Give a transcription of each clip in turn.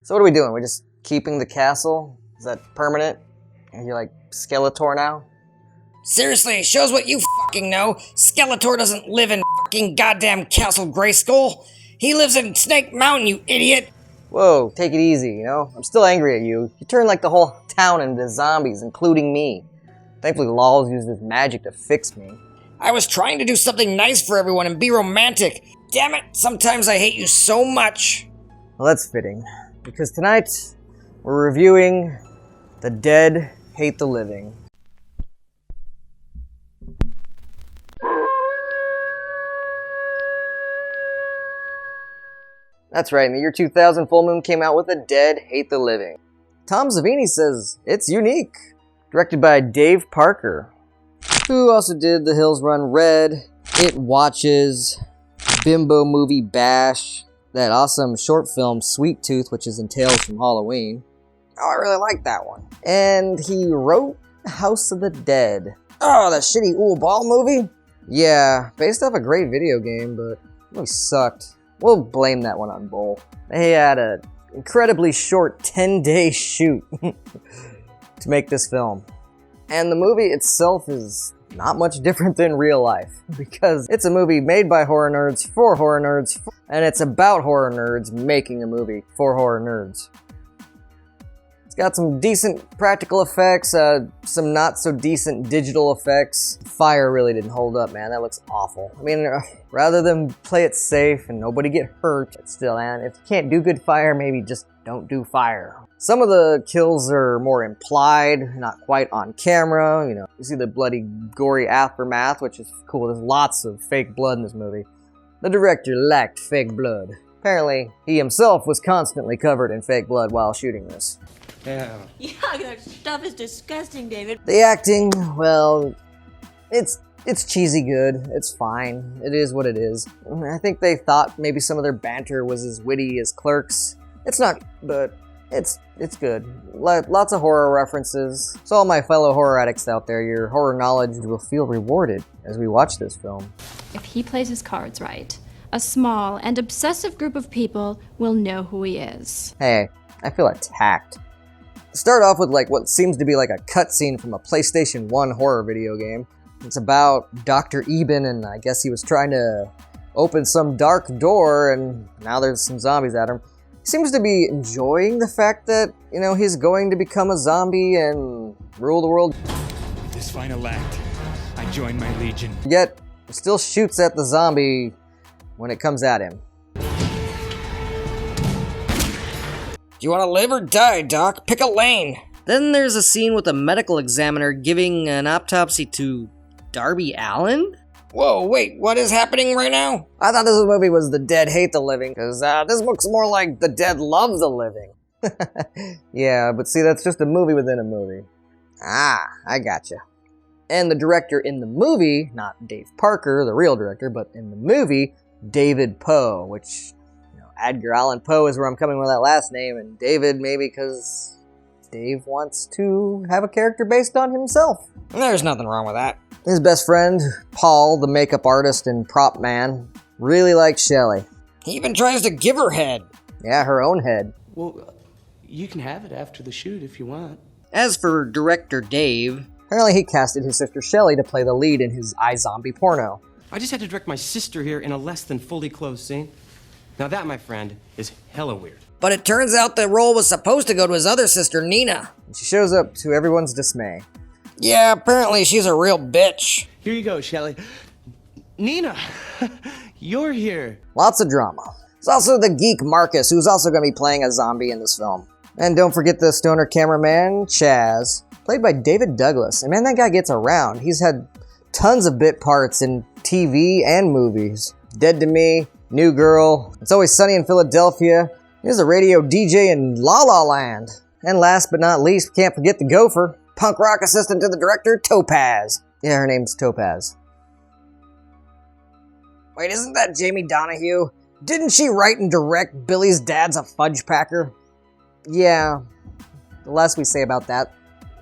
So what are we doing? We're just keeping the castle? Is that permanent? Are you like Skeletor now? Seriously, shows what you fucking know. Skeletor doesn't live in fucking goddamn Castle Grayskull. He lives in Snake Mountain, you idiot. Whoa, take it easy, you know? I'm still angry at you. You turned like the whole town into zombies, including me. Thankfully, Laws used his magic to fix me. I was trying to do something nice for everyone and be romantic. Damn it, sometimes I hate you so much. Well, that's fitting, because tonight we're reviewing The Dead Hate the Living. That's right, in the year 2000, Fullmoon came out with The Dead Hate the Living. Tom Savini says it's unique. Directed by Dave Parker, who also did The Hills Run Red, It Watches, Bimbo Movie Bash, that awesome short film Sweet Tooth, which is in Tales from Halloween. Oh, I really like that one. And he wrote House of the Dead. Oh, that shitty Ooh Ball movie? Yeah, based off a great video game, but it really sucked. We'll blame that one on Bull. They had an incredibly short 10-day shoot to make this film. And the movie itself is not much different than real life, because it's a movie made by horror nerds for horror nerds, and it's about horror nerds making a movie for horror nerds. It's got some decent practical effects, some not so decent digital effects. Fire really didn't hold up, man. That looks awful. I mean, rather than play it safe and nobody get hurt, but still, man, if you can't do good fire, maybe just don't do fire. Some of the kills are more implied, not quite on camera. You know, you see the bloody, gory aftermath, which is cool. There's lots of fake blood in this movie. The director lacked fake blood. Apparently, he himself was constantly covered in fake blood while shooting this. Yeah, that stuff is disgusting, David. The acting, well, it's cheesy good. It's fine. It is what it is. I think they thought maybe some of their banter was as witty as Clerks. It's not, but it's good. Lots of horror references. So all my fellow horror addicts out there, your horror knowledge will feel rewarded as we watch this film. If he plays his cards right, a small and obsessive group of people will know who he is. Hey, I feel attacked. Start off with like what seems to be like a cutscene from a PlayStation 1 horror video game. It's about Dr. Eben, and I guess he was trying to open some dark door, and now there's some zombies at him. He seems to be enjoying the fact that, you know, he's going to become a zombie and rule the world. With this final act, I join my legion. Yet, he still shoots at the zombie when it comes at him. Do you want to live or die, Doc? Pick a lane. Then there's a scene with a medical examiner giving an autopsy to Darby Allin? Whoa, wait, what is happening right now? I thought this movie was The Dead Hate the Living, because this looks more like The Dead Love the Living. Yeah, but see, that's just a movie within a movie. Ah, I gotcha. And the director in the movie, not Dave Parker, the real director, but in the movie, David Poe, which, you know, Edgar Allan Poe is where I'm coming with that last name, and David maybe because Dave wants to have a character based on himself. There's nothing wrong with that. His best friend, Paul, the makeup artist and prop man, really likes Shelley. He even tries to give her head. Yeah, her own head. Well, you can have it after the shoot if you want. As for director Dave, apparently he casted his sister Shelley to play the lead in his iZombie porno. I just had to direct my sister here in a less than fully closed scene. Now that, my friend, is hella weird. But it turns out the role was supposed to go to his other sister, Nina. And she shows up to everyone's dismay. Yeah, apparently she's a real bitch. Here you go, Shelley. Nina, you're here. Lots of drama. There's also the geek Marcus, who's also going to be playing a zombie in this film. And don't forget the stoner cameraman, Chaz, played by David Douglas. And man, that guy gets around. He's had tons of bit parts in TV and movies. Dead to Me, New Girl, It's Always Sunny in Philadelphia. He's a radio DJ in La La Land. And last but not least, can't forget the gopher, punk rock assistant to the director, Topaz. Yeah, her name's Topaz. Wait, isn't that Jamie Donahue? Didn't she write and direct Billy's Dad's a Fudge Packer? Yeah, the less we say about that,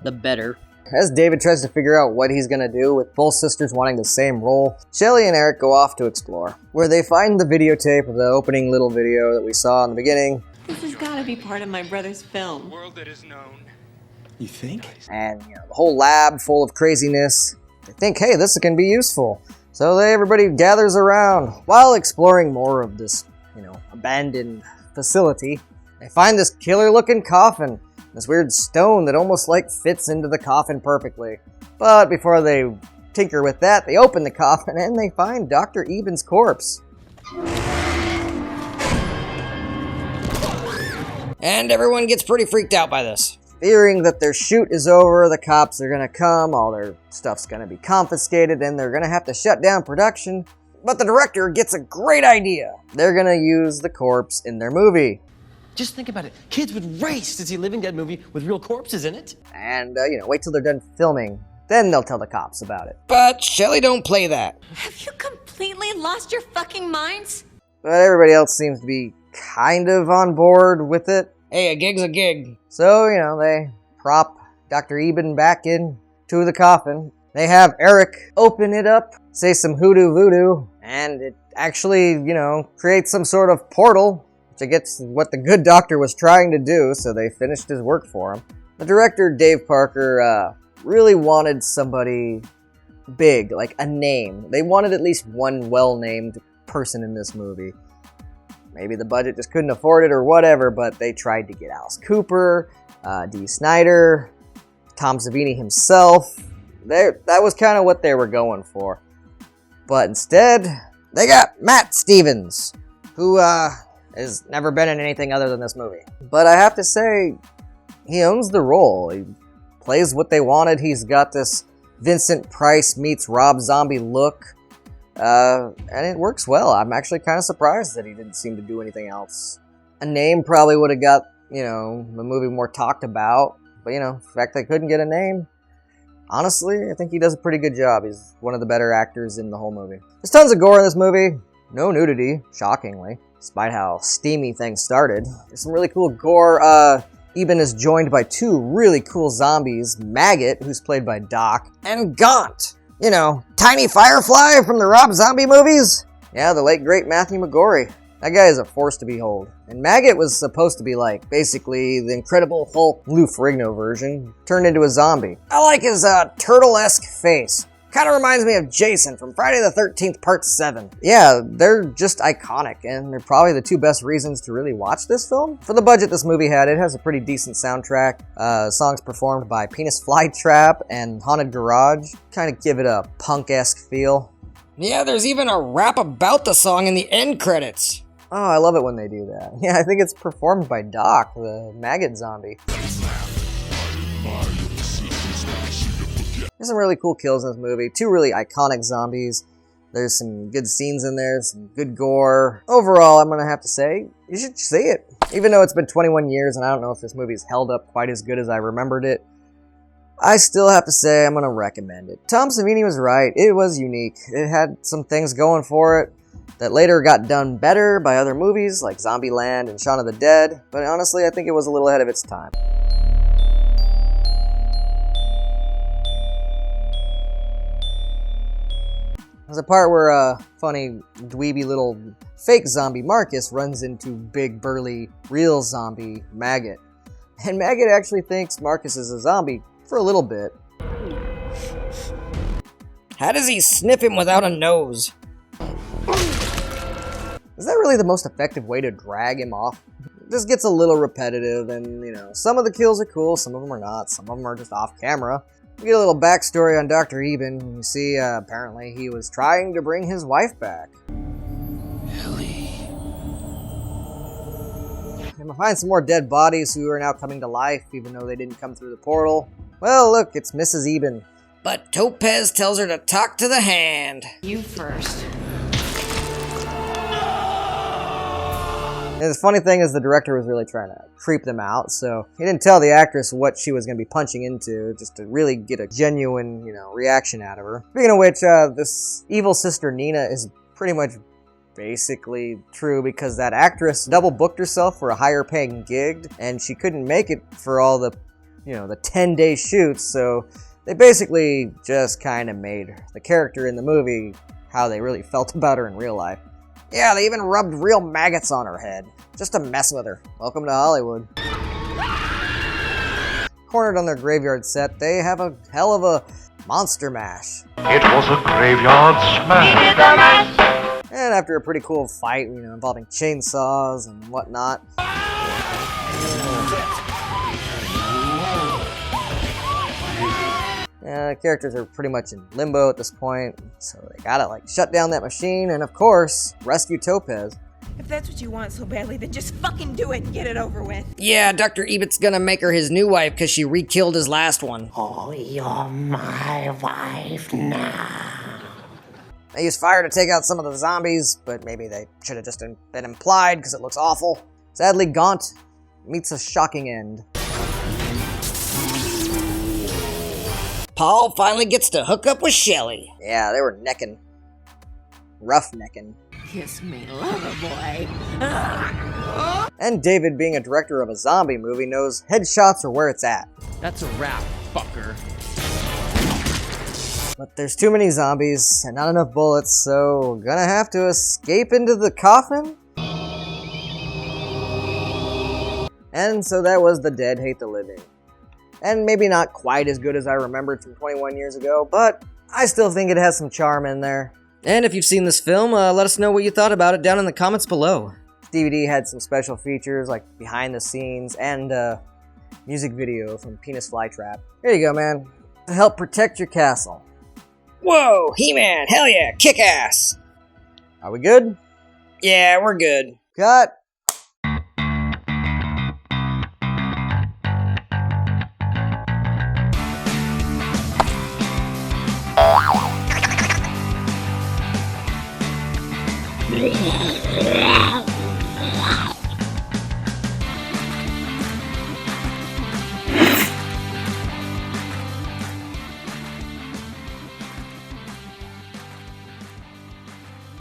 the better. As David tries to figure out what he's gonna do with both sisters wanting the same role, Shelley and Eric go off to explore, where they find the videotape of the opening little video that we saw in the beginning. This has got to be part of my brother's film. World that is known. You think? And, the whole lab full of craziness. They think, hey, this can be useful. So everybody gathers around while exploring more of this, abandoned facility. They find this killer-looking coffin, this weird stone that almost fits into the coffin perfectly. But before they tinker with that, they open the coffin and they find Dr. Eben's corpse. And everyone gets pretty freaked out by this. Fearing that their shoot is over, the cops are gonna come, all their stuff's gonna be confiscated, and they're gonna have to shut down production. But the director gets a great idea. They're gonna use the corpse in their movie. Just think about it. Kids would race to see a Living Dead movie with real corpses in it. And, wait till they're done filming. Then they'll tell the cops about it. But Shelley don't play that. Have you completely lost your fucking minds? But everybody else seems to be kind of on board with it. Hey, a gig's a gig. So, they prop Dr. Eben back into the coffin. They have Eric open it up, say some hoodoo voodoo, and it actually, creates some sort of portal, which I guess is what the good doctor was trying to do, so they finished his work for him. The director, Dave Parker, really wanted somebody big, like a name. They wanted at least one well-named person in this movie. Maybe the budget just couldn't afford it or whatever, but they tried to get Alice Cooper, Dee Snider, Tom Savini himself. That was kind of what they were going for. But instead, they got Matt Stevens, who has never been in anything other than this movie. But I have to say, he owns the role. He plays what they wanted. He's got this Vincent Price meets Rob Zombie look. And it works well. I'm actually kind of surprised that he didn't seem to do anything else. A name probably would have got, the movie more talked about. But, the fact they couldn't get a name, honestly, I think he does a pretty good job. He's one of the better actors in the whole movie. There's tons of gore in this movie. No nudity, shockingly, despite how steamy things started. There's some really cool gore. Eben is joined by two really cool zombies, Maggot, who's played by Doc, and Gaunt. Tiny Firefly from the Rob Zombie movies? Yeah, the late great Matthew McGorry. That guy is a force to behold. And Maggot was supposed to be basically the Incredible Hulk Lou Ferrigno version, turned into a zombie. I like his turtle-esque face. Kind of reminds me of Jason from Friday the 13th Part 7. Yeah, they're just iconic, and they're probably the two best reasons to really watch this film. For the budget this movie had, it has a pretty decent soundtrack. Songs performed by Penis Flytrap and Haunted Garage kind of give it a punk-esque feel. Yeah, there's even a rap about the song in the end credits. Oh, I love it when they do that. Yeah, I think it's performed by Doc, the Maggot zombie. There's some really cool kills in this movie. Two really iconic zombies. There's some good scenes in there, some good gore. Overall, I'm going to have to say, you should see it. Even though it's been 21 years and I don't know if this movie's held up quite as good as I remembered it, I still have to say I'm going to recommend it. Tom Savini was right. It was unique. It had some things going for it that later got done better by other movies like Zombieland and Shaun of the Dead, but honestly, I think it was a little ahead of its time. There's a part where a funny, dweeby little fake zombie Marcus runs into big, burly, real zombie Maggot. And Maggot actually thinks Marcus is a zombie for a little bit. How does he sniff him without a nose? Is that really the most effective way to drag him off? It just gets a little repetitive, and, some of the kills are cool, some of them are not, some of them are just off camera. We get a little backstory on Dr. Eben. You see, apparently he was trying to bring his wife back. Ellie. And we'll find some more dead bodies who are now coming to life, even though they didn't come through the portal. Well, look, it's Mrs. Eben. But Topaz tells her to talk to the hand. You first. And the funny thing is the director was really trying to creep them out, so he didn't tell the actress what she was going to be punching into, just to really get a genuine, reaction out of her. Speaking of which, this evil sister Nina is pretty much basically true because that actress double booked herself for a higher paying gig, and she couldn't make it for all the, the 10-day shoots, so they basically just kind of made the character in the movie how they really felt about her in real life. Yeah, they even rubbed real maggots on her head, just to mess with her. Welcome to Hollywood. Cornered on their graveyard set, they have a hell of a monster mash. It was a graveyard smash. And after a pretty cool fight, involving chainsaws and whatnot. Characters are pretty much in limbo at this point, so they gotta shut down that machine and of course, rescue Topaz. If that's what you want so badly, then just fucking do it and get it over with. Yeah, Dr. Ebit's gonna make her his new wife because she re-killed his last one. Oh, you're my wife now. They use fire to take out some of the zombies, but maybe they should have just been implied because it looks awful. Sadly, Gaunt meets a shocking end. Paul finally gets to hook up with Shelly. Yeah, they were necking. Rough necking. Kiss me, lover boy. And David, being a director of a zombie movie, knows headshots are where it's at. That's a wrap, fucker. But there's too many zombies and not enough bullets, so gonna have to escape into the coffin? And so that was The Dead Hate the Living. And maybe not quite as good as I remembered from 21 years ago, but I still think it has some charm in there. And if you've seen this film, let us know what you thought about it down in the comments below. DVD had some special features like behind the scenes and a music video from Penis Flytrap. Here you go, man. To help protect your castle. Whoa, He-Man, hell yeah, kick ass. Are we good? Yeah, we're good. Cut.